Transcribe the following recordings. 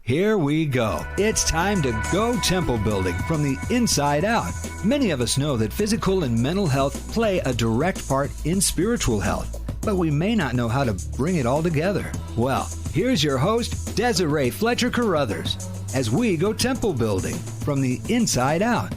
Here we go. It's time to go temple building from the inside out. Many of us know that physical and mental health play a direct part in spiritual health, but we may not know how to bring it all together. Well, here's your host, Desiree Fletcher Carruthers, as we go temple building from the inside out.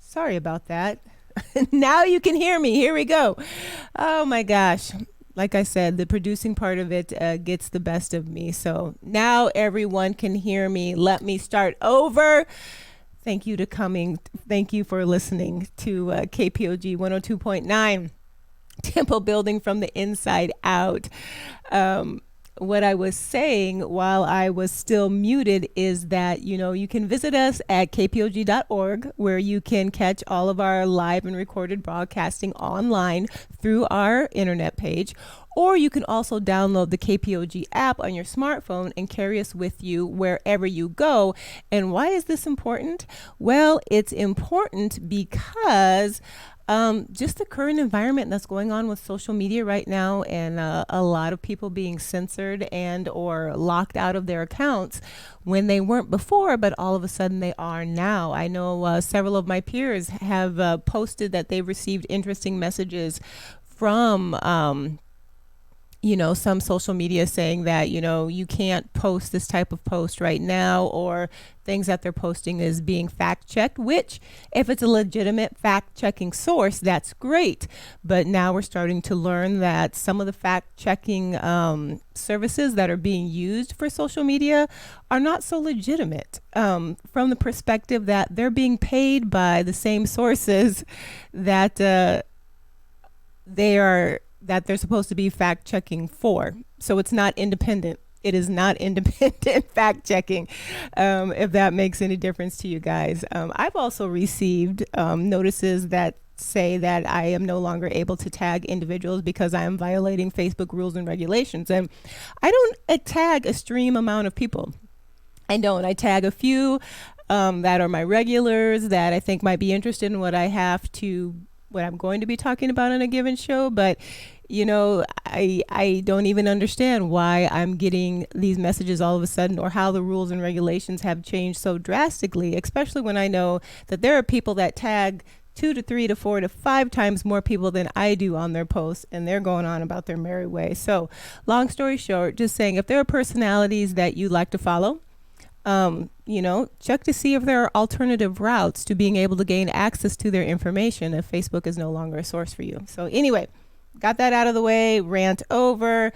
Sorry about that. Now you can hear me. Here we go. Oh my gosh. Like I said, the producing part of it gets the best of me. So now everyone can hear me. Let me start over. Thank you for listening to KPOG 102.9, Temple Building from the Inside Out. What I was saying while I was still muted is that, you can visit us at kpog.org, where you can catch all of our live and recorded broadcasting online through our internet page. Or you can also download the KPOG app on your smartphone and carry us with you wherever you go. And why is this important? Well, it's important because just the current environment that's going on with social media right now, and a lot of people being censored and or locked out of their accounts when they weren't before, but all of a sudden they are now. I know several of my peers have posted that they've received interesting messages from some social media saying that, you can't post this type of post right now, or things that they're posting is being fact checked, which if it's a legitimate fact checking source, that's great. But now we're starting to learn that some of the fact checking services that are being used for social media are not so legitimate, from the perspective that they're being paid by the same sources that they're supposed to be fact checking for. So it's not independent. It is not independent fact checking, if that makes any difference to you guys. I've also received notices that say that I am no longer able to tag individuals because I am violating Facebook rules and regulations. And I don't tag a stream amount of people. I don't. I tag a few that are my regulars that I think might be interested in what I'm going to be talking about on a given show. But I don't even understand why I'm getting these messages all of a sudden, or how the rules and regulations have changed so drastically, especially when I know that there are people that tag 2 to 3 to 4 to 5 times more people than I do on their posts, and they're going on about their merry way. So long story short, just saying, if there are personalities that you like to follow, check to see if there are alternative routes to being able to gain access to their information if Facebook is no longer a source for you. So anyway, got that out of the way, rant over.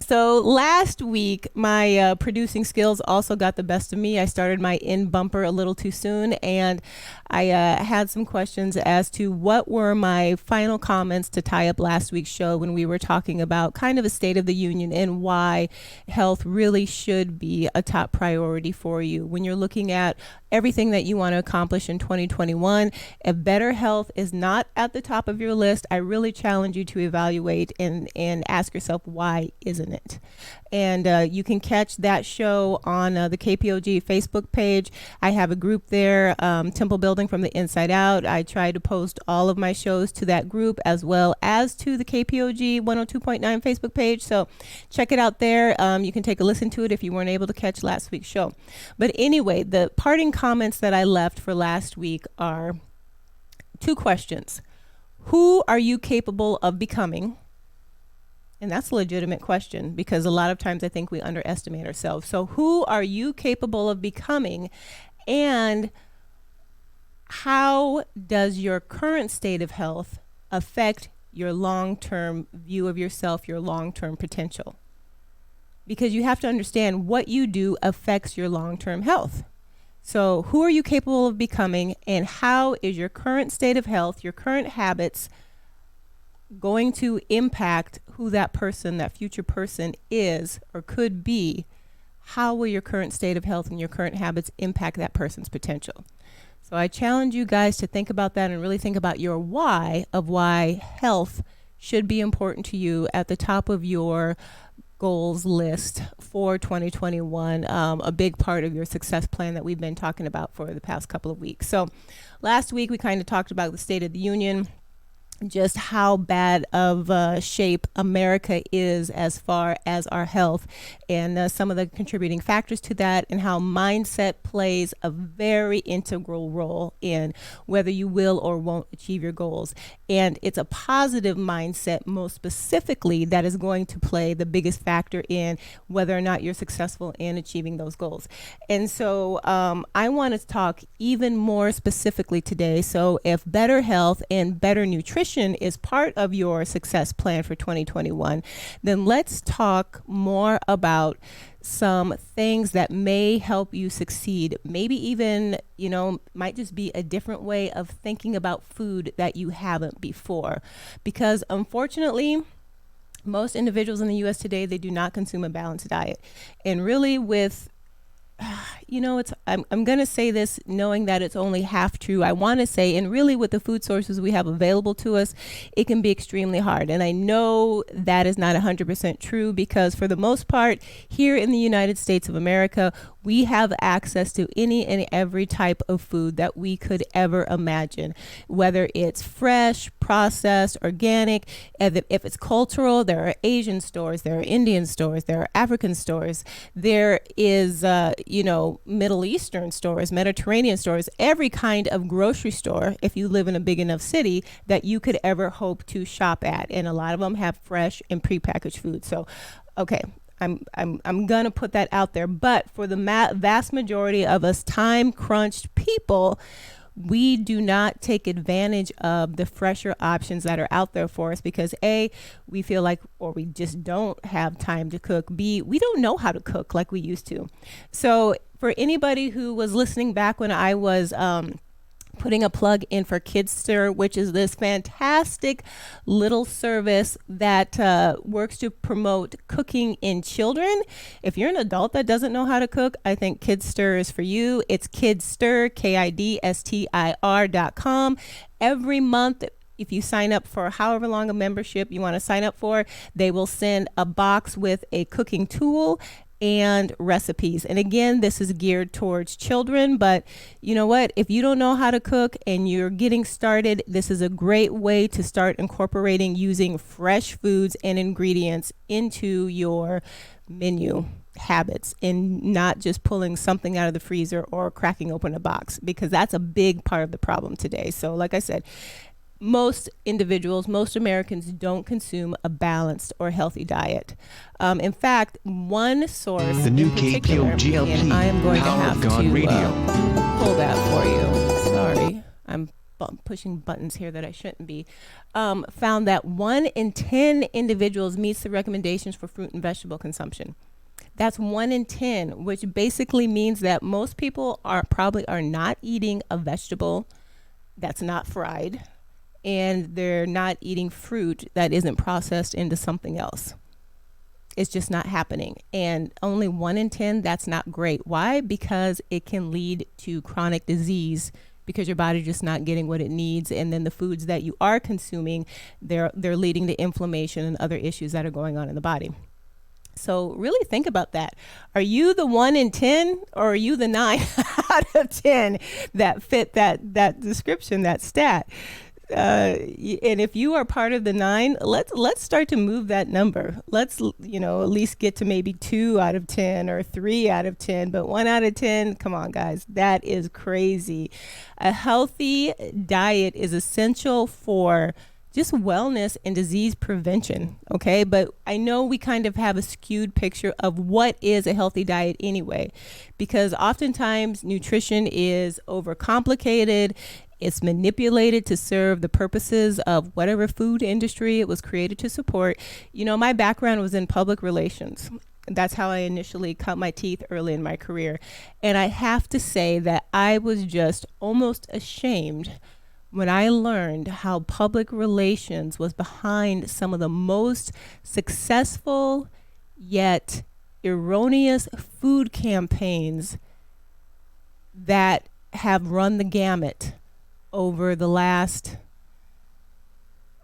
So last week, my producing skills also got the best of me. I started my in bumper a little too soon, and I had some questions as to what were my final comments to tie up last week's show when we were talking about kind of a state of the union and why health really should be a top priority for you when you're looking at everything that you want to accomplish in 2021. If better health is not at the top of your list, I really challenge you to evaluate and ask yourself, why isn't it? And you can catch that show on the KPOG Facebook page. I have a group there, Temple Building from the Inside Out. I try to post all of my shows to that group as well as to the KPOG 102.9 Facebook page. So check it out there. You can take a listen to it if you weren't able to catch last week's show. But anyway, the parting comments that I left for last week are 2 questions. Who are you capable of becoming? And that's a legitimate question because a lot of times I think we underestimate ourselves. So who are you capable of becoming? And how does your current state of health affect your long-term view of yourself, your long-term potential? Because you have to understand what you do affects your long-term health. So who are you capable of becoming, and how is your current state of health, your current habits going to impact who that person, that future person is or could be? How will your current state of health and your current habits impact that person's potential? So I challenge you guys to think about that and really think about your why of why health should be important to you at the top of your goals list for 2021, a big part of your success plan that we've been talking about for the past couple of weeks. So last week we kind of talked about the State of the Union, just how bad of shape America is as far as our health, and some of the contributing factors to that, and how mindset plays a very integral role in whether you will or won't achieve your goals. And it's a positive mindset, most specifically, that is going to play the biggest factor in whether or not you're successful in achieving those goals. And so I want to talk even more specifically today. So if better health and better nutrition is part of your success plan for 2021, then let's talk more about some things that may help you succeed. Maybe even, might just be a different way of thinking about food that you haven't before. Because unfortunately, most individuals in the U.S. today, they do not consume a balanced diet. And really with I'm going to say this knowing that it's only half true. I want to say, and really with the food sources we have available to us, it can be extremely hard. And I know that is not 100% true because for the most part, here in the United States of America, we have access to any and every type of food that we could ever imagine, whether it's fresh, processed, organic. If it's cultural, there are Asian stores, there are Indian stores, there are African stores, there is, Middle Eastern stores, Mediterranean stores, every kind of grocery store, if you live in a big enough city, that you could ever hope to shop at. And a lot of them have fresh and prepackaged food. So, okay. I'm gonna put that out there, but for the vast majority of us time-crunched people, we do not take advantage of the fresher options that are out there for us because A, we feel like, or we just don't have time to cook. B, we don't know how to cook like we used to. So for anybody who was listening back when I was putting a plug in for Kidstir, which is this fantastic little service that works to promote cooking in children. If you're an adult that doesn't know how to cook, I think Kidstir is for you. It's Kidstir, KIDSTIR.com. Every month, if you sign up for however long a membership you want to sign up for, they will send a box with a cooking tool and recipes. And again, this is geared towards children, but you know what? If you don't know how to cook and you're getting started, this is a great way to start incorporating using fresh foods and ingredients into your menu habits and not just pulling something out of the freezer or cracking open a box, because that's a big part of the problem today. So like I said, most individuals, most Americans don't consume a balanced or healthy diet. In fact, one source, the new KPOG, and I am going to have to pull that for you. Sorry, I'm pushing buttons here that I shouldn't be, found that 1 in 10 individuals meets the recommendations for fruit and vegetable consumption. That's 1 in 10, which basically means that most people probably are not eating a vegetable that's not fried, and they're not eating fruit that isn't processed into something else. It's just not happening. And only 1 in 10, that's not great. Why? Because it can lead to chronic disease because your body's just not getting what it needs. And then the foods that you are consuming, they're leading to inflammation and other issues that are going on in the body. So really think about that. Are you the 1 in 10 or are you the 9 out of 10 that fit that description, that stat? And if you are part of the 9, let's start to move that number. Let's, at least get to maybe 2 out of 10 or 3 out of 10, but 1 out of 10, come on guys, that is crazy. A healthy diet is essential for just wellness and disease prevention, okay? But I know we kind of have a skewed picture of what is a healthy diet anyway, because oftentimes nutrition is overcomplicated. It's manipulated to serve the purposes of whatever food industry it was created to support. My background was in public relations. That's how I initially cut my teeth early in my career. And I have to say that I was just almost ashamed when I learned how public relations was behind some of the most successful yet erroneous food campaigns that have run the gamut over the last,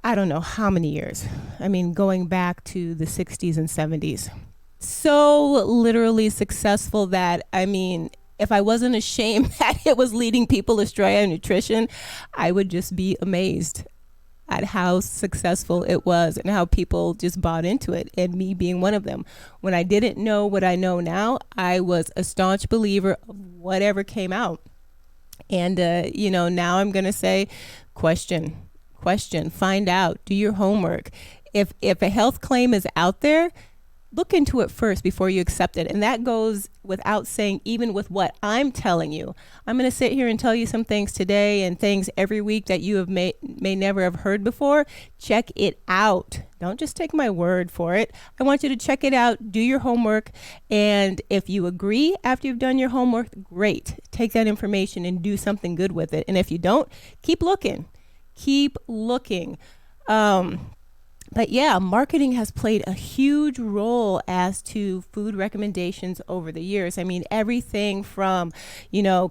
I don't know how many years. I mean, going back to the 60s and 70s. So literally successful that, if I wasn't ashamed that it was leading people astray on nutrition, I would just be amazed at how successful it was and how people just bought into it, and me being one of them. When I didn't know what I know now, I was a staunch believer of whatever came out. And, now I'm going to say, question, find out, do your homework. If a health claim is out there, look into it first before you accept it. And that goes without saying, even with what I'm telling you. I'm going to sit here and tell you some things today and things every week that you may never have heard before. Check it out. Don't just take my word for it. I want you to check it out, do your homework. And if you agree after you've done your homework, great. Take that information and do something good with it. And if you don't, keep looking. But yeah, marketing has played a huge role as to food recommendations over the years. Everything from,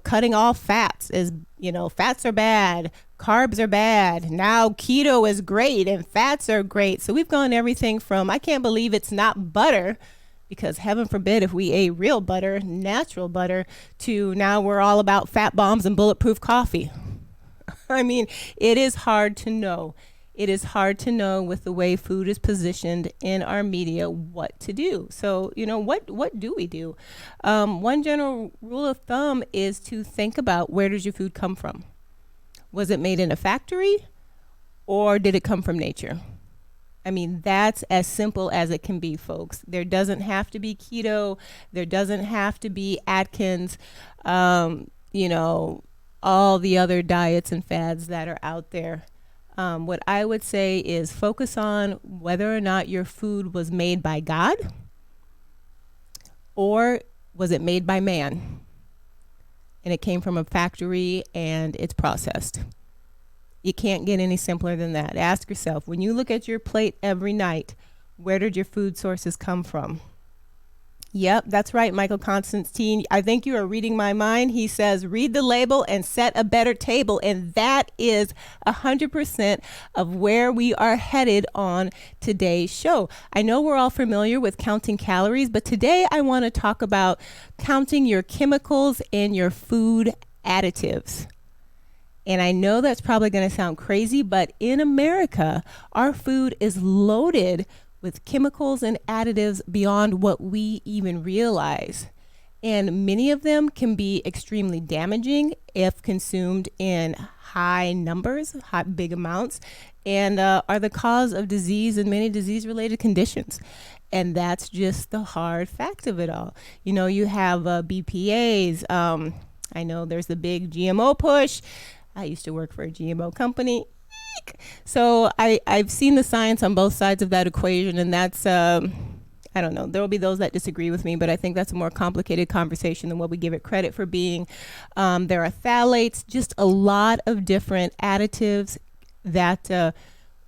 cutting off fats is, fats are bad, carbs are bad. Now keto is great and fats are great. So we've gone everything from, I can't believe it's not butter, because heaven forbid if we ate real butter, natural butter, to now we're all about fat bombs and bulletproof coffee. It is hard to know. It is hard to know with the way food is positioned in our media what to do. So, what do we do? One general rule of thumb is to think about, where does your food come from? Was it made in a factory, or did it come from nature? That's as simple as it can be, folks. There doesn't have to be keto. There doesn't have to be Atkins, all the other diets and fads that are out there. What I would say is focus on whether or not your food was made by God, or was it made by man and it came from a factory and it's processed. You can't get any simpler than that. Ask yourself, when you look at your plate every night, where did your food sources come from? Yep, that's right, Michael Constantine. I think you are reading my mind. He says, read the label and set a better table. And that is 100% of where we are headed on today's show. I know we're all familiar with counting calories, but today I want to talk about counting your chemicals and your food additives. And I know that's probably going to sound crazy, but in America, our food is loaded with chemicals and additives beyond what we even realize. And many of them can be extremely damaging if consumed in high numbers, big amounts, and are the cause of disease and many disease-related conditions. And that's just the hard fact of it all. You have BPAs. I know there's the big GMO push. I used to work for a GMO company. Eek. So I've seen the science on both sides of that equation, and that's, I don't know, there will be those that disagree with me, but I think that's a more complicated conversation than what we give it credit for being. There are phthalates, just a lot of different additives that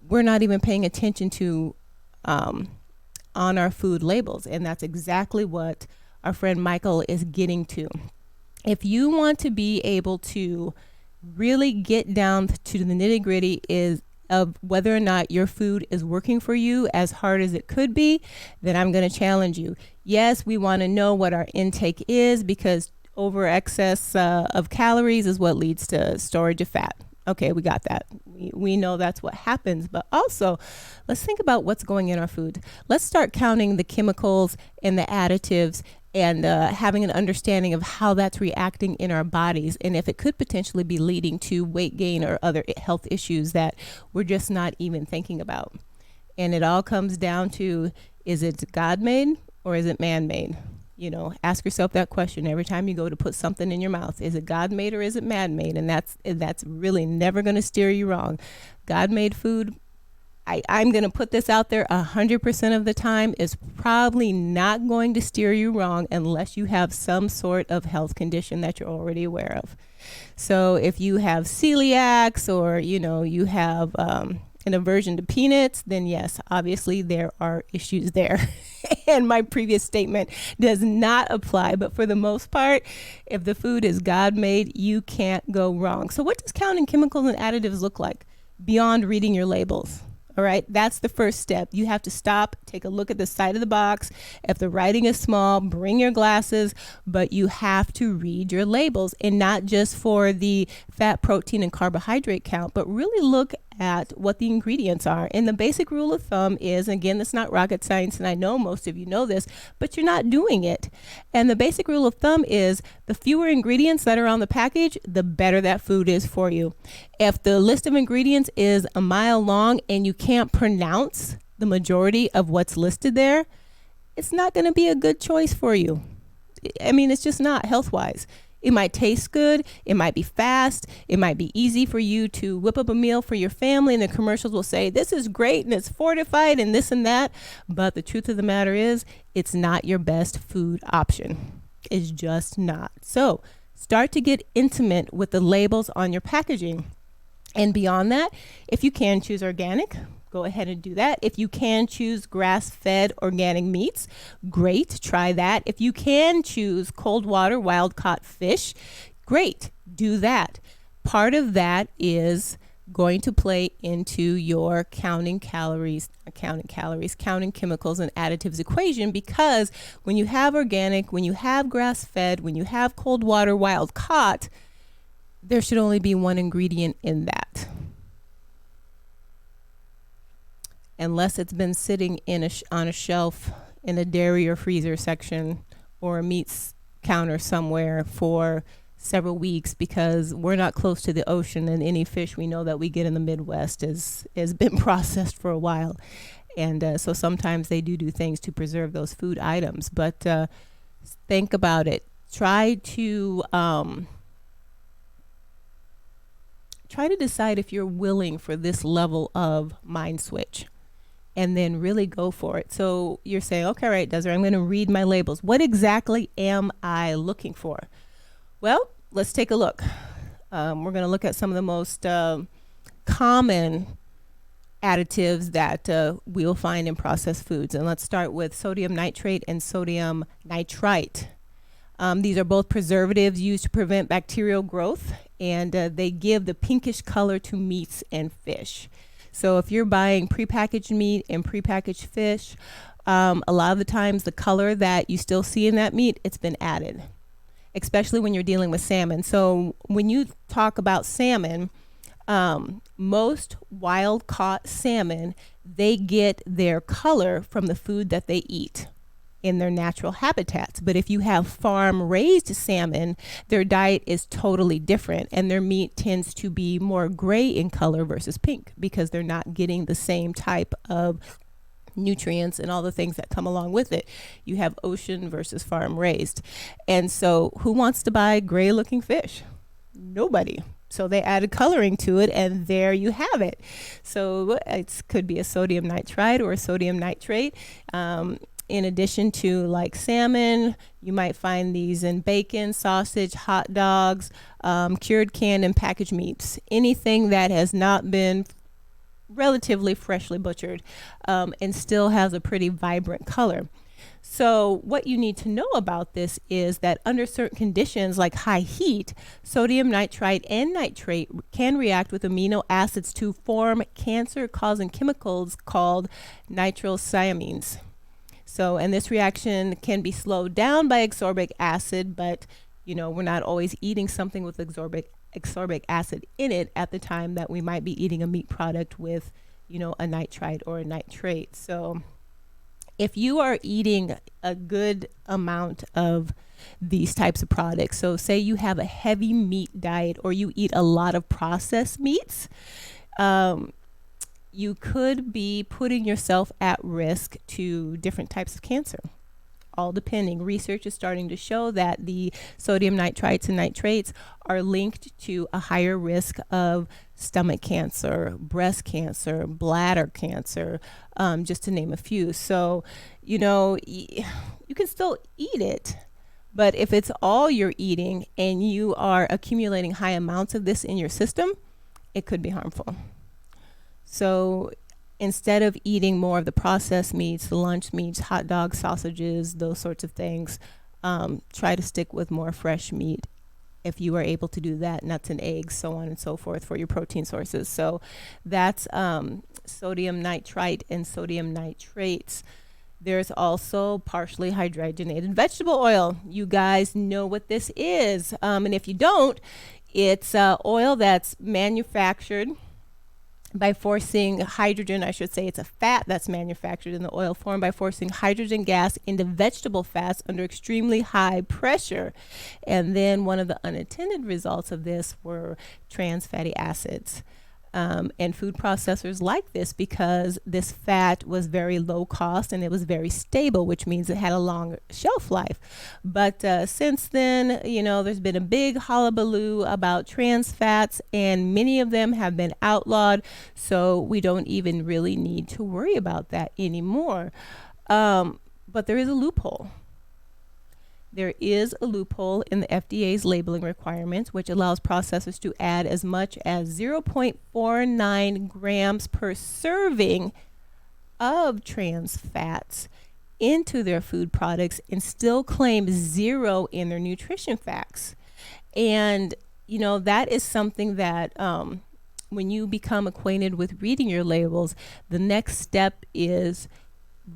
we're not even paying attention to on our food labels. And that's exactly what our friend Michael is getting to. If you want to be able to really get down to the nitty gritty is of whether or not your food is working for you as hard as it could be, then I'm going to challenge you. Yes, we want to know what our intake is because over excess of calories is what leads to storage of fat. Okay, we got that. We know that's what happens, but also let's think about what's going in our food. Let's start counting the chemicals and the additives and having an understanding of how that's reacting in our bodies and if it could potentially be leading to weight gain or other health issues that we're just not even thinking about. And it all comes down to, is it God-made or is it man-made? You know, ask yourself that question every time you go to put something in your mouth. Is it God-made or is it man-made? And that's really never going to steer you wrong. God-made food, I'm going to put this out there 100% of the time, is probably not going to steer you wrong unless you have some sort of health condition that you're already aware of. So if you have celiacs or, you know, you have an aversion to peanuts, then yes, obviously there are issues there. And my previous statement does not apply. But for the most part, if the food is God-made, you can't go wrong. So what does counting chemicals and additives look like beyond reading your labels? All right, that's the first step. You have to stop, take a look at the side of the box. If the writing is small, bring your glasses, but you have to read your labels, and not just for the fat, protein, and carbohydrate count, but really look at what the ingredients are. And the basic rule of thumb is, again, it's not rocket science, and I know most of you know this, but you're not doing it. And the basic rule of thumb is the fewer ingredients that are on the package, the better that food is for you. If the list of ingredients is a mile long and you can't pronounce the majority of what's listed there, it's not going to be a good choice for you. I mean, it's just not health-wise. It might taste good, it might be fast, it might be easy for you to whip up a meal for your family, and the commercials will say, this is great and it's fortified and this and that, but the truth of the matter is, it's not your best food option. It's just not. So start to get intimate with the labels on your packaging. And beyond that, if you can choose organic, go ahead and do that. If you can choose grass-fed organic meats, great, try that. If you can choose cold water, wild-caught fish, great, do that. Part of that is going to play into your counting chemicals and additives equation, because when you have organic, when you have grass-fed, when you have cold water, wild-caught, there should only be one ingredient in that. Unless it's been sitting on a shelf in a dairy or freezer section or a meats counter somewhere for several weeks, because we're not close to the ocean, and any fish we know that we get in the Midwest has been processed for a while. And so sometimes they do things to preserve those food items. But think about it. Try to decide if you're willing for this level of mind switch, and then really go for it. So you're saying, okay, all right, Desiree, I'm going to read my labels. What exactly am I looking for? Well, let's take a look. We're going to look at some of the most common additives that we'll find in processed foods. And let's start with sodium nitrate and sodium nitrite. These are both preservatives used to prevent bacterial growth, and they give the pinkish color to meats and fish. So if you're buying prepackaged meat and prepackaged fish, a lot of the times the color that you still see in that meat, it's been added, especially when you're dealing with salmon. So when you talk about salmon, most wild-caught salmon, they get their color from the food that they eat in their natural habitats. But if you have farm-raised salmon, their diet is totally different, and their meat tends to be more gray in color versus pink, because they're not getting the same type of nutrients and all the things that come along with it. You have ocean versus farm-raised. And so who wants to buy gray-looking fish? Nobody. So they added coloring to it, and there you have it. So it could be a sodium nitrite or a sodium nitrate. In addition to like salmon, you might find these in bacon, sausage, hot dogs, cured, canned, and packaged meats. Anything that has not been relatively freshly butchered and still has a pretty vibrant color. So what you need to know about this is that under certain conditions like high heat, sodium nitrite and nitrate can react with amino acids to form cancer-causing chemicals called nitrosamines. So, and this reaction can be slowed down by ascorbic acid, but we're not always eating something with ascorbic acid in it at the time that we might be eating a meat product with, a nitrite or a nitrate. So if you are eating a good amount of these types of products, so say you have a heavy meat diet or you eat a lot of processed meats, you could be putting yourself at risk to different types of cancer. All depending. Research is starting to show that the sodium nitrites and nitrates are linked to a higher risk of stomach cancer, breast cancer, bladder cancer, just to name a few. So, you can still eat it, but if it's all you're eating and you are accumulating high amounts of this in your system, it could be harmful. So instead of eating more of the processed meats, the lunch meats, hot dogs, sausages, those sorts of things, try to stick with more fresh meat if you are able to do that, nuts and eggs, so on and so forth for your protein sources. So that's sodium nitrite and sodium nitrates. There's also partially hydrogenated vegetable oil. You guys know what this is. And if you don't, it's oil that's manufactured by forcing hydrogen, I should say it's a fat that's manufactured in the oil form by forcing hydrogen gas into vegetable fats under extremely high pressure. And then one of the unintended results of this were trans fatty acids. And food processors like this because this fat was very low cost and it was very stable, which means it had a long shelf life. But since then, there's been a big hullabaloo about trans fats, and many of them have been outlawed. So we don't even really need to worry about that anymore. But there is a loophole. There is a loophole in the FDA's labeling requirements, which allows processors to add as much as 0.49 grams per serving of trans fats into their food products and still claim 0 in their nutrition facts. And, that is something that when you become acquainted with reading your labels, the next step is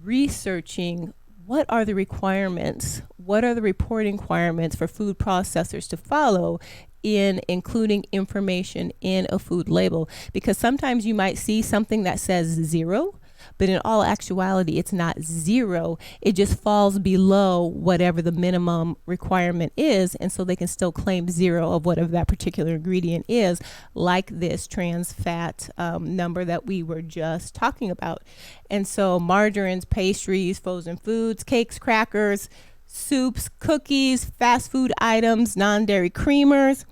researching what are the requirements, what are the reporting requirements for food processors to follow in including information in a food label. Because sometimes you might see something that says 0, but in all actuality, it's not 0. It just falls below whatever the minimum requirement is. And so they can still claim 0 of whatever that particular ingredient is, like this trans fat number that we were just talking about. And so margarines, pastries, frozen foods, cakes, crackers, soups, cookies, fast food items, non-dairy creamers,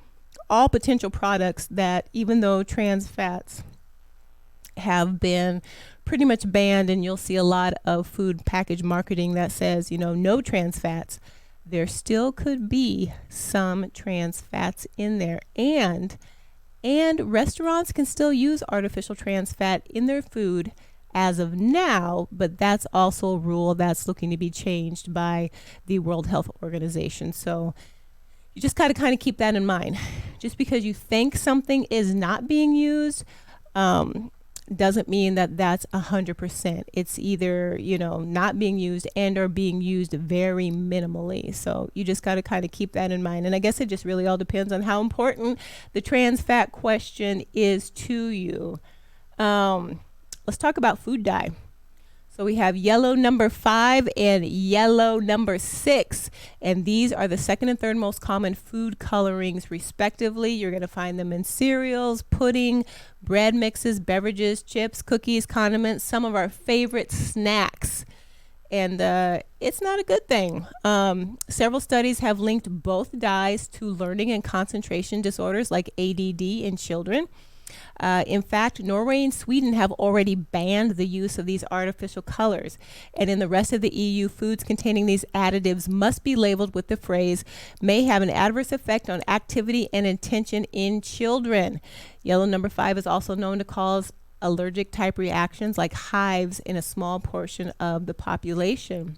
all potential products that, even though trans fats have been pretty much banned, and you'll see a lot of food package marketing that says, no trans fats, there still could be some trans fats in there. And restaurants can still use artificial trans fat in their food as of now, but that's also a rule that's looking to be changed by the World Health Organization. So you just got to kind of keep that in mind. Just because you think something is not being used, doesn't mean that that's 100%. It's either, not being used and or being used very minimally. So you just got to kind of keep that in mind. And I guess it just really all depends on how important the trans fat question is to you. Let's talk about food dye. So we have yellow number 5 and yellow number 6. And these are the second and third most common food colorings, respectively. You're going to find them in cereals, pudding, bread mixes, beverages, chips, cookies, condiments, some of our favorite snacks. and it's not a good thing. Several studies have linked both dyes to learning and concentration disorders like ADD in children. In fact, Norway and Sweden have already banned the use of these artificial colors. And in the rest of the EU, foods containing these additives must be labeled with the phrase, may have an adverse effect on activity and attention in children. Yellow number 5 is also known to cause allergic type reactions like hives in a small portion of the population.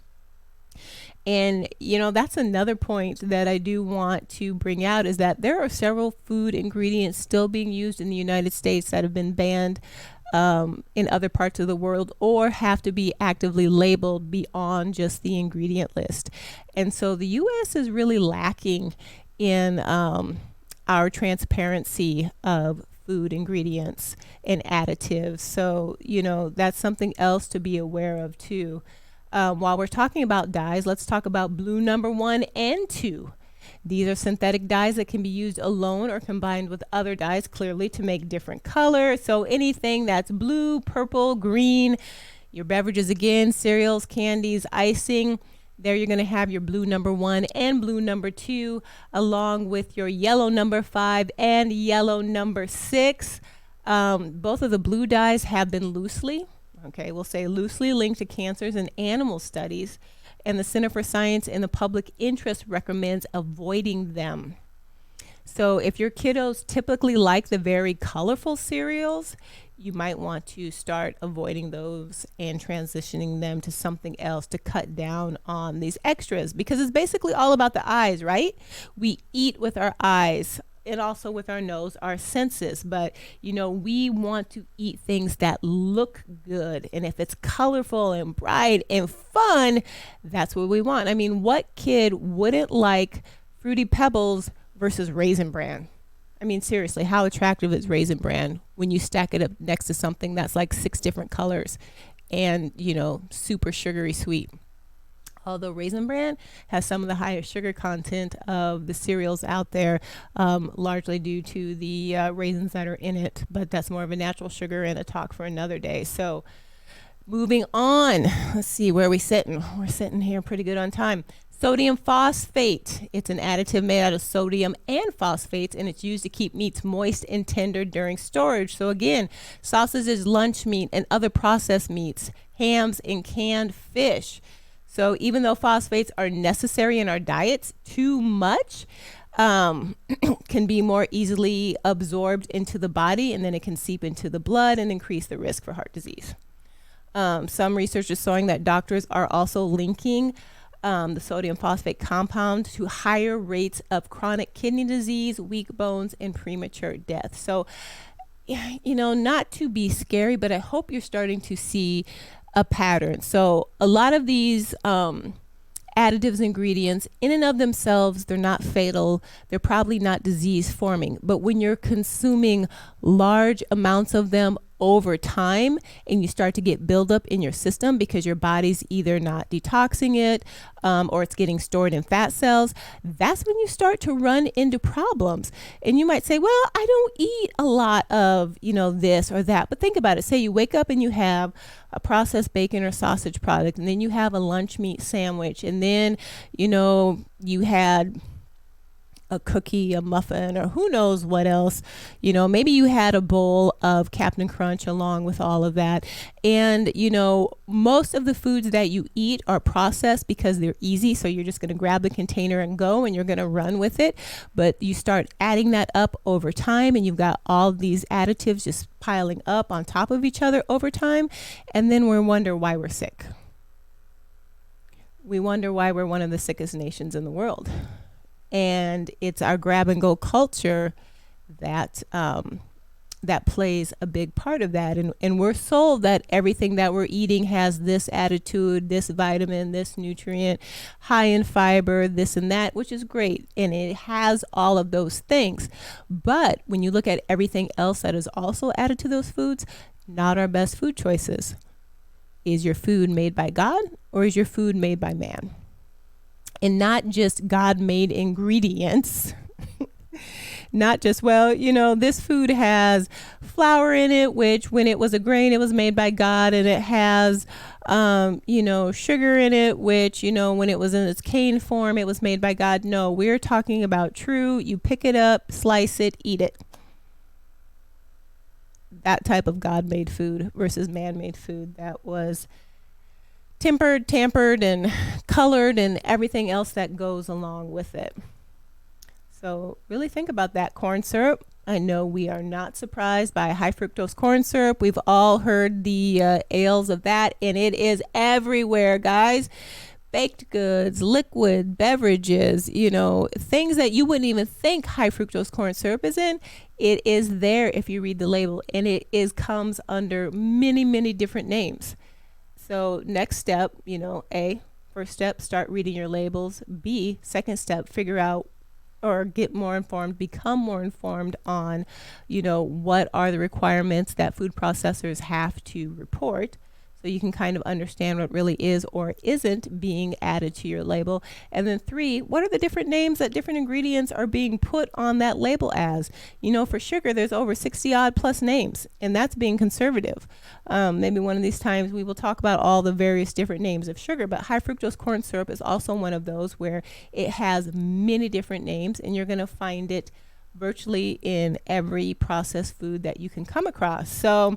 And, that's another point that I do want to bring out is that there are several food ingredients still being used in the United States that have been banned in other parts of the world or have to be actively labeled beyond just the ingredient list. And so the U.S. is really lacking in our transparency of food ingredients and additives. So, that's something else to be aware of too. While we're talking about dyes, let's talk about blue number 1 and 2. These are synthetic dyes that can be used alone or combined with other dyes, clearly to make different colors. So anything that's blue, purple, green, your beverages again, cereals, candies, icing, there you're going to have your blue number 1 and blue number 2, along with your yellow number 5 and yellow number 6. Both of the blue dyes have been loosely linked to cancers in animal studies, and the Center for Science in the Public Interest recommends avoiding them. So if your kiddos typically like the very colorful cereals, you might want to start avoiding those and transitioning them to something else to cut down on these extras, because it's basically all about the eyes, right? We eat with our eyes and also with our nose, our senses. But, we want to eat things that look good. And if it's colorful and bright and fun, that's what we want. I mean, what kid wouldn't like Fruity Pebbles versus Raisin Bran? I mean, seriously, how attractive is Raisin Bran when you stack it up next to something that's like 6 different colors and, super sugary sweet? Although Raisin Bran has some of the highest sugar content of the cereals out there, largely due to the raisins that are in it. But that's more of a natural sugar and a talk for another day. So moving on, let's see, where are we sitting? We're sitting here pretty good on time. Sodium phosphate. It's an additive made out of sodium and phosphates, and it's used to keep meats moist and tender during storage. So again, sausages, lunch meat, and other processed meats, hams, and canned fish. So even though phosphates are necessary in our diets, too much can be more easily absorbed into the body, and then it can seep into the blood and increase the risk for heart disease. Some research is showing that doctors are also linking the sodium phosphate compound to higher rates of chronic kidney disease, weak bones, and premature death. So, not to be scary, but I hope you're starting to see a pattern. So a lot of these additives, ingredients, in and of themselves, they're not fatal. They're probably not disease forming. But when you're consuming large amounts of them over time and you start to get buildup in your system because your body's either not detoxing it or it's getting stored in fat cells, that's when you start to run into problems. And you might say, well, I don't eat a lot of, this or that. But think about it. Say you wake up and you have a processed bacon or sausage product, and then you have a lunch meat sandwich, and then, you had a cookie, a muffin, or who knows what else. Maybe you had a bowl of Captain Crunch along with all of that. And, most of the foods that you eat are processed because they're easy. So you're just going to grab the container and go, and you're going to run with it. But you start adding that up over time, and you've got all these additives just piling up on top of each other over time. And then we wonder why we're sick. We wonder why we're one of the sickest nations in the world. And it's our grab and go culture that that plays a big part of that. And we're sold that everything that we're eating has this attitude, this vitamin, this nutrient, high in fiber, this and that, which is great. And it has all of those things. But when you look at everything else that is also added to those foods, not our best food choices. Is your food made by God, or is your food made by man? And not just God-made ingredients, not just, this food has flour in it, which when it was a grain, it was made by God, and it has sugar in it, which, when it was in its cane form, it was made by God. No, we're talking about true, you pick it up, slice it, eat it. That type of God-made food versus man-made food that was tempered, tampered, and colored, and everything else that goes along with it. So really think about that. Corn syrup. I know we are not surprised by high fructose corn syrup. We've all heard the ails of that, and it is everywhere, guys. Baked goods, liquid beverages, things that you wouldn't even think high fructose corn syrup is in. It is there if you read the label, and it comes under many, many different names. So next step, A, first step, start reading your labels. B, second step, figure out or get more informed, become more informed on, what are the requirements that food processors have to report, so you can kind of understand what really is or isn't being added to your label. And then 3, what are the different names that different ingredients are being put on that label as? For sugar, there's over 60 odd plus names, and that's being conservative. Maybe one of these times we will talk about all the various different names of sugar, but high fructose corn syrup is also one of those where it has many different names, and you're going to find it virtually in every processed food that you can come across. So,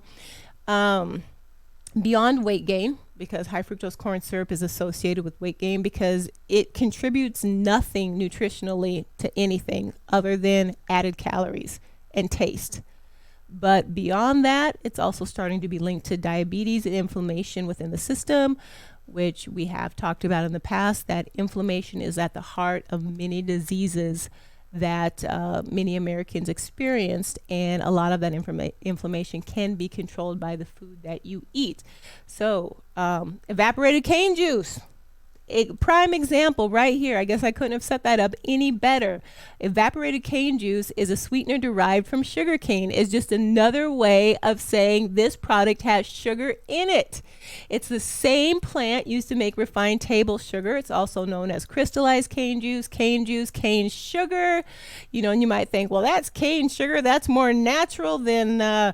beyond weight gain, because high fructose corn syrup is associated with weight gain because it contributes nothing nutritionally to anything other than added calories and taste. But beyond that, it's also starting to be linked to diabetes and inflammation within the system, which we have talked about in the past, that inflammation is at the heart of many diseases that many Americans experienced, and a lot of that inflammation can be controlled by the food that you eat. So evaporated cane juice, a prime example right here. I guess I couldn't have set that up any better. Evaporated cane juice is a sweetener derived from sugar cane. It's just another way of saying this product has sugar in it. It's the same plant used to make refined table sugar. It's also known as crystallized cane juice, cane sugar. And you might think, well, that's cane sugar. That's more natural than,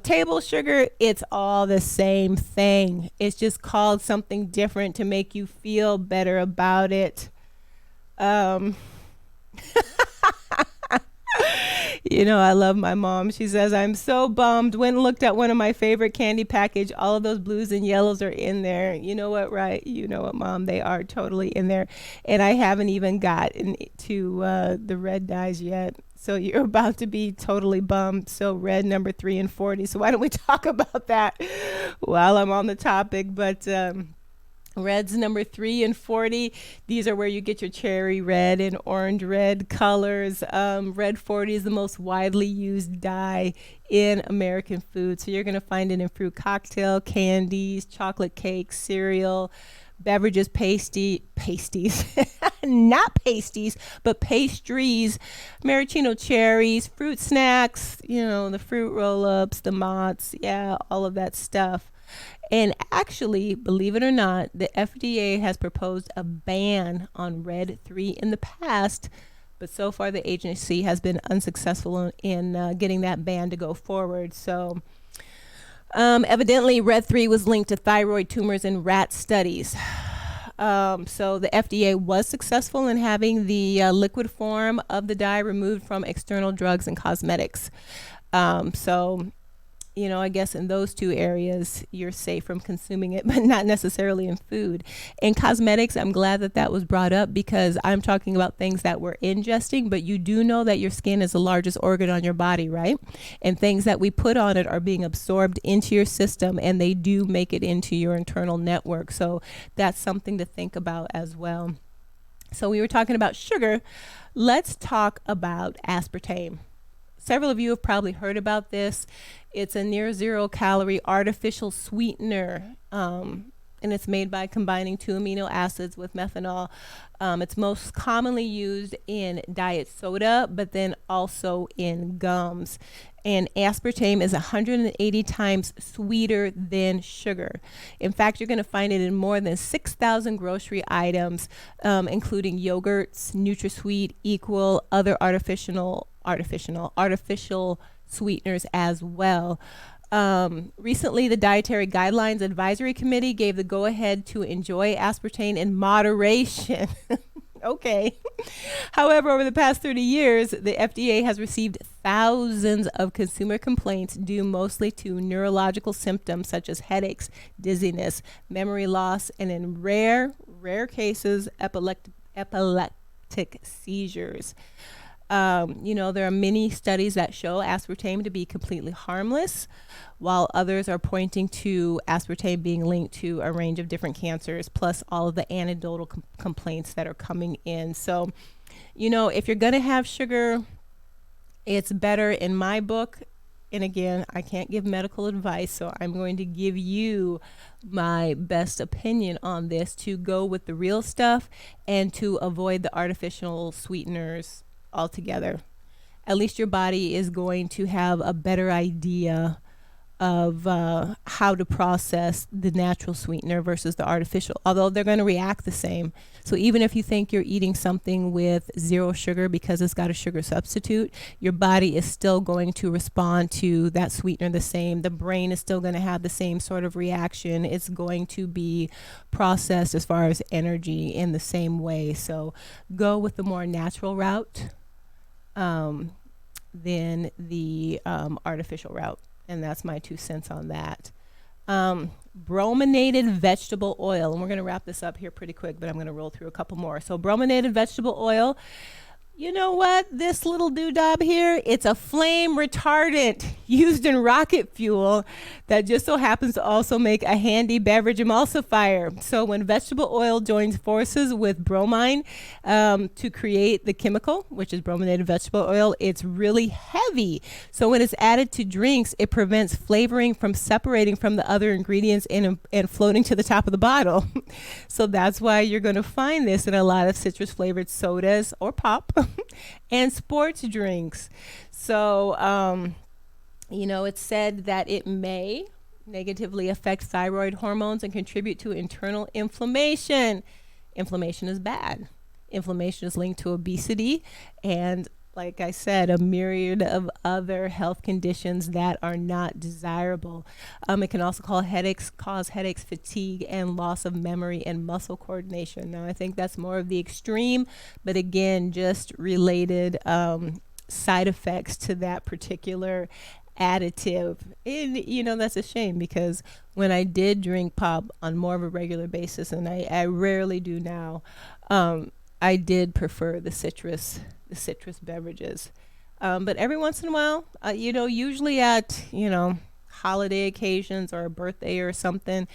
table sugar. It's all the same thing. It's just called something different to make you feel better about it. I love my mom. She says, I'm so bummed. Went and looked at one of my favorite candy package. All of those blues and yellows are in there. You know what, right? You know what, Mom? They are totally in there. And I haven't even gotten to the red dyes yet. So you're about to be totally bummed. So red number 3 and 40. So why don't we talk about that while I'm on the topic? But reds number 3 and 40. These are where you get your cherry red and orange red colors. Red 40 is the most widely used dye in American food. So you're going to find it in fruit cocktail, candies, chocolate cakes, cereal, beverages, pasties, not pasties, but pastries, maraschino cherries, fruit snacks, the fruit roll-ups, the mozz, all of that stuff. And actually, believe it or not, the FDA has proposed a ban on Red 3 in the past, but so far the agency has been unsuccessful in getting that ban to go forward. So evidently, Red 3 was linked to thyroid tumors in rat studies. So the FDA was successful in having the liquid form of the dye removed from external drugs and cosmetics. I guess in those 2 areas, you're safe from consuming it, but not necessarily in food. In cosmetics, I'm glad that was brought up because I'm talking about things that we're ingesting, but you do know that your skin is the largest organ on your body, right? And things that we put on it are being absorbed into your system, and they do make it into your internal network. So that's something to think about as well. So we were talking about sugar. Let's talk about aspartame. Several of you have probably heard about this. It's a near 0 calorie artificial sweetener, and it's made by combining 2 amino acids with methanol. It's most commonly used in diet soda, but then also in gums. And aspartame is 180 times sweeter than sugar. In fact, you're going to find it in more than 6,000 grocery items, including yogurts, NutraSweet, Equal, other artificial sweeteners as well. Recently, the Dietary Guidelines Advisory Committee gave the go-ahead to enjoy aspartame in moderation. Okay. However, over the past 30 years, the FDA has received thousands of consumer complaints due mostly to neurological symptoms such as headaches, dizziness, memory loss, and in rare cases, epileptic seizures. There are many studies that show aspartame to be completely harmless, while others are pointing to aspartame being linked to a range of different cancers, plus all of the anecdotal complaints that are coming in. So, if you're going to have sugar, it's better in my book. And again, I can't give medical advice, so I'm going to give you my best opinion on this, to go with the real stuff and to avoid the artificial sweeteners altogether. At least your body is going to have a better idea of how to process the natural sweetener versus the artificial, although they're going to react the same. So even if you think you're eating something with zero sugar because it's got a sugar substitute, your body is still going to respond to that sweetener the same. The brain is still going to have the same sort of reaction. It's going to be processed as far as energy in the same way. So go with the more natural route than the artificial route. And that's my 2 cents on that. Brominated vegetable oil. And we're going to wrap this up here pretty quick, but I'm going to roll through a couple more. So brominated vegetable oil. You know what? This little doodaub here, it's a flame retardant used in rocket fuel that just so happens to also make a handy beverage emulsifier. So when vegetable oil joins forces with bromine to create the chemical, which is brominated vegetable oil, it's really heavy. So when it's added to drinks, it prevents flavoring from separating from the other ingredients and floating to the top of the bottle. So that's why you're going to find this in a lot of citrus flavored sodas or pop and sports drinks. So, it's said that it may negatively affect thyroid hormones and contribute to internal inflammation. Inflammation is bad. Inflammation is linked to obesity and, like I said, a myriad of other health conditions that are not desirable. It can also cause headaches, fatigue, and loss of memory and muscle coordination. Now, I think that's more of the extreme, but again, just related side effects to that particular additive. And, that's a shame, because when I did drink pop on more of a regular basis, and I rarely do now, I did prefer the citrus beverages. But every once in a while, usually at, holiday occasions or a birthday or something,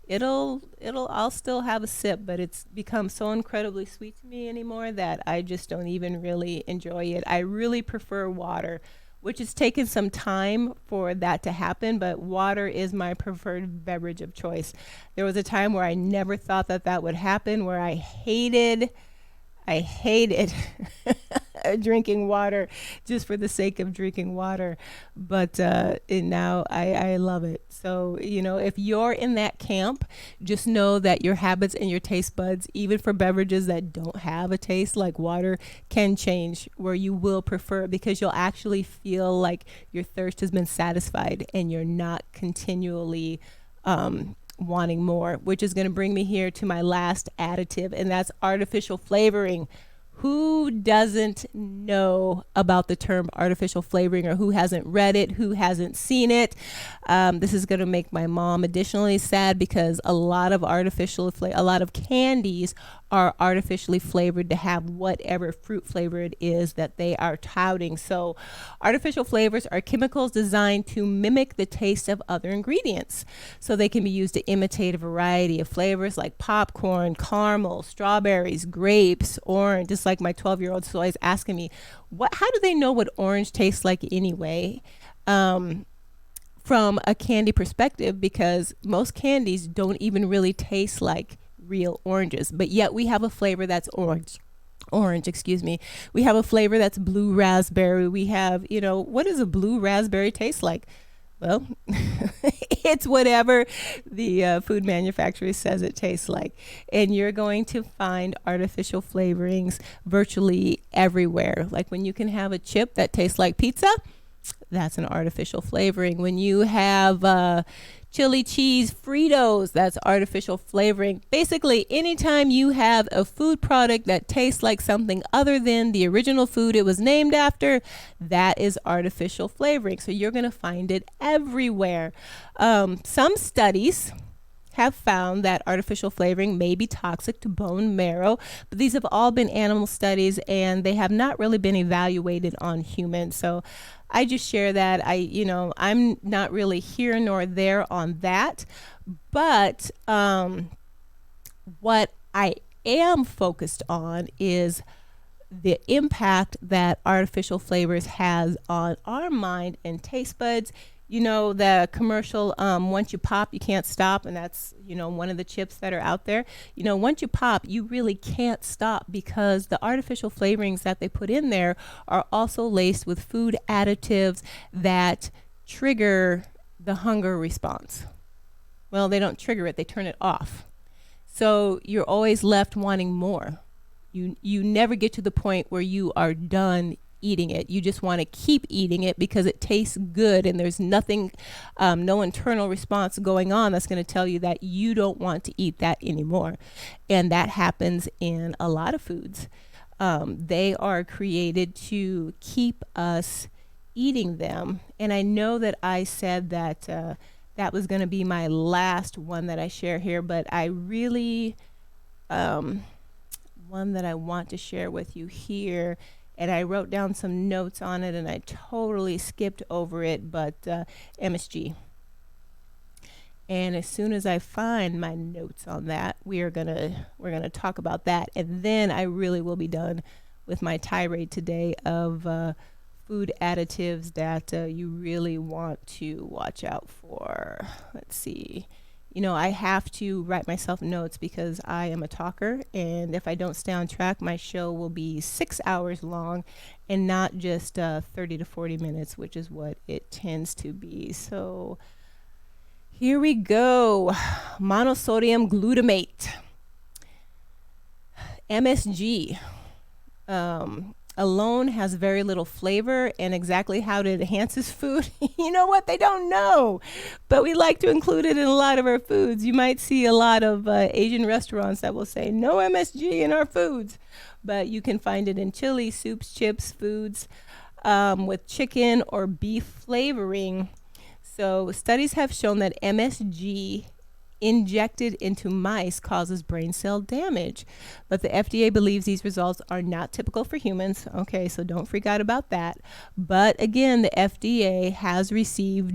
I'll still have a sip, but it's become so incredibly sweet to me anymore that I just don't even really enjoy it. I really prefer water, which has taken some time for that to happen, but water is my preferred beverage of choice. There was a time where I never thought that would happen, where I hated drinking water just for the sake of drinking water, but now I love it. So if you're in that camp, just know that your habits and your taste buds, even for beverages that don't have a taste like water, can change, where you will prefer, because you'll actually feel like your thirst has been satisfied and you're not continually wanting more, which is going to bring me here to my last additive, and that's artificial flavoring. Who doesn't know about the term artificial flavoring, or who hasn't read it, who hasn't seen it? This is going to make my mom additionally sad, because a lot of candies are artificially flavored to have whatever fruit flavor it is that they are touting. So artificial flavors are chemicals designed to mimic the taste of other ingredients. So they can be used to imitate a variety of flavors like popcorn, caramel, strawberries, grapes, orange. Just like my 12-year-old is always asking me, how do they know what orange tastes like anyway? From a candy perspective, because most candies don't even really taste like real oranges, but yet we have a flavor that's orange, we have a flavor that's blue raspberry. We have, what does a blue raspberry taste like? Well, it's whatever the food manufacturer says it tastes like. And you're going to find artificial flavorings virtually everywhere. Like when you can have a chip that tastes like pizza, that's an artificial flavoring. When you have chili cheese Fritos, that's artificial flavoring. Basically, anytime you have a food product that tastes like something other than the original food it was named after, that is artificial flavoring. So you're going to find it everywhere. Some studies have found that artificial flavoring may be toxic to bone marrow, but these have all been animal studies and they have not really been evaluated on humans. So I just share that. I'm not really here nor there on that, but what I am focused on is the impact that artificial flavors has on our mind and taste buds. You know, the commercial, once you pop, you can't stop. And that's, one of the chips that are out there. Once you pop, you really can't stop because the artificial flavorings that they put in there are also laced with food additives that trigger the hunger response. Well, they don't trigger it, they turn it off. So you're always left wanting more. You never get to the point where you are done eating it. You just want to keep eating it because it tastes good and there's nothing, no internal response going on that's going to tell you that you don't want to eat that anymore. And that happens in a lot of foods. They are created to keep us eating them. And I know that I said that that was going to be my last one that I share here, but I really, one that I want to share with you here, and I wrote down some notes on it and I totally skipped over it, but MSG. And as soon as I find my notes on that, we're gonna talk about that, and then I really will be done with my tirade today of food additives that you really want to watch out for. Let's see. I have to write myself notes because I am a talker, and if I don't stay on track, my show will be 6 hours long and not just 30 to 40 minutes, which is what it tends to be. So here we go. Monosodium glutamate, MSG. Alone has very little flavor, and exactly how it enhances food, you know what? They don't know, but we like to include it in a lot of our foods. You might see a lot of Asian restaurants that will say no MSG in our foods, but you can find it in chili, soups, chips, foods with chicken or beef flavoring. So studies have shown that MSG injected into mice causes brain cell damage, but the FDA believes these results are not typical for humans. Okay, so don't freak out about that. But again, the FDA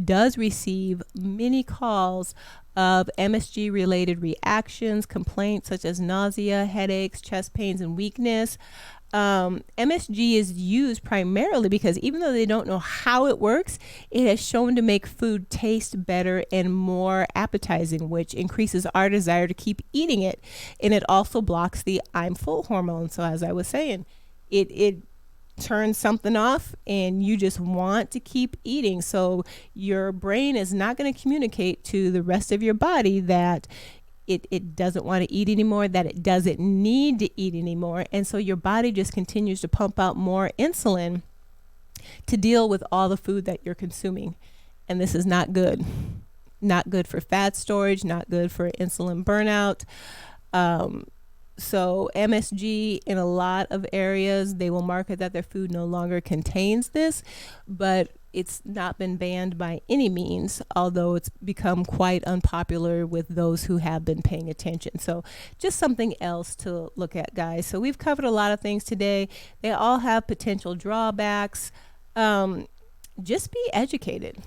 does receive many calls of MSG related reactions, complaints such as nausea, headaches, chest pains, and weakness. MSG is used primarily because even though they don't know how it works, it has shown to make food taste better and more appetizing, which increases our desire to keep eating it. And it also blocks the I'm full hormone. So as I was saying, it turns something off and you just want to keep eating. So your brain is not going to communicate to the rest of your body that it doesn't want to eat anymore, that it doesn't need to eat anymore. And so your body just continues to pump out more insulin to deal with all the food that you're consuming. And this is not good. Not good for fat storage, not good for insulin burnout. So MSG, in a lot of areas, they will market that their food no longer contains this, but it's not been banned by any means, although it's become quite unpopular with those who have been paying attention. So just something else to look at, guys. So we've covered a lot of things today. They all have potential drawbacks. Just be educated.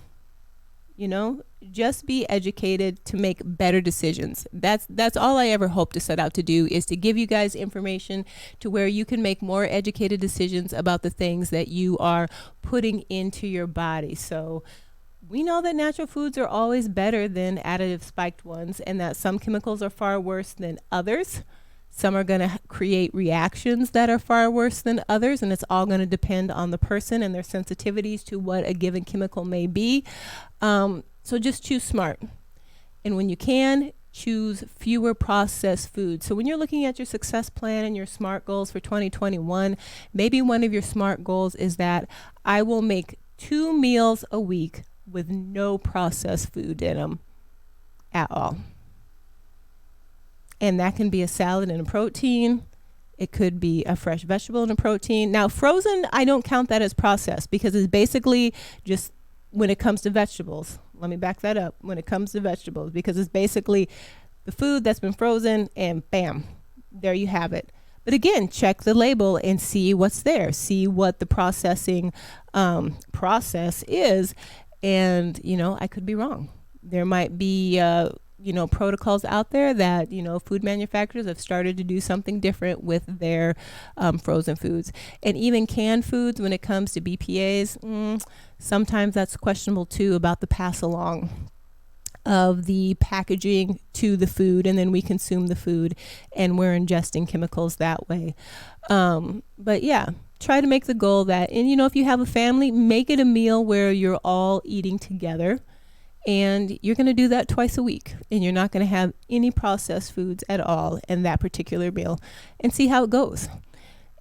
Just be educated to make better decisions. That's all I ever hope to set out to do, is to give you guys information to where you can make more educated decisions about the things that you are putting into your body. So we know that natural foods are always better than additive spiked ones, and that some chemicals are far worse than others. Some are going to create reactions that are far worse than others, and it's all going to depend on the person and their sensitivities to what a given chemical may be. So just choose smart. And when you can, choose fewer processed foods. So when you're looking at your success plan and your SMART goals for 2021, maybe one of your SMART goals is that I will make 2 meals a week with no processed food in them at all. And that can be a salad and a protein. It could be a fresh vegetable and a protein. Now, frozen, I don't count that as processed because it's basically just when it comes to vegetables. Let me back that up. When it comes to vegetables, because it's basically the food that's been frozen and bam, there you have it. But again, check the label and see what's there. See what the processing process is. And, I could be wrong. There might be, protocols out there that, food manufacturers have started to do something different with their frozen foods. And even canned foods, when it comes to BPAs, sometimes that's questionable too, about the pass along of the packaging to the food, and then we consume the food and we're ingesting chemicals that way. But yeah, try to make the goal that, and if you have a family, make it a meal where you're all eating together. And you're going to do that twice a week, and you're not going to have any processed foods at all in that particular meal, and see how it goes.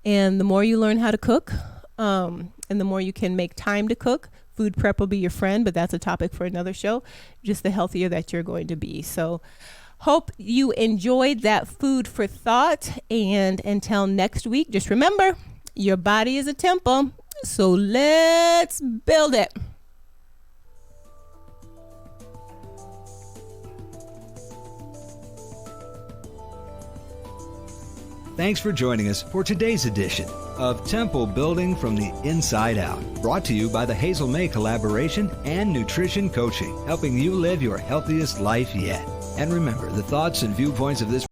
And the more you learn how to cook, and the more you can make time to cook, food prep will be your friend, but that's a topic for another show, just the healthier that you're going to be. So hope you enjoyed that food for thought. And until next week, just remember, your body is a temple. So let's build it. Thanks for joining us for today's edition of Temple Building from the Inside Out, brought to you by the Hazel May Collaboration and Nutrition Coaching, helping you live your healthiest life yet. And remember, the thoughts and viewpoints of this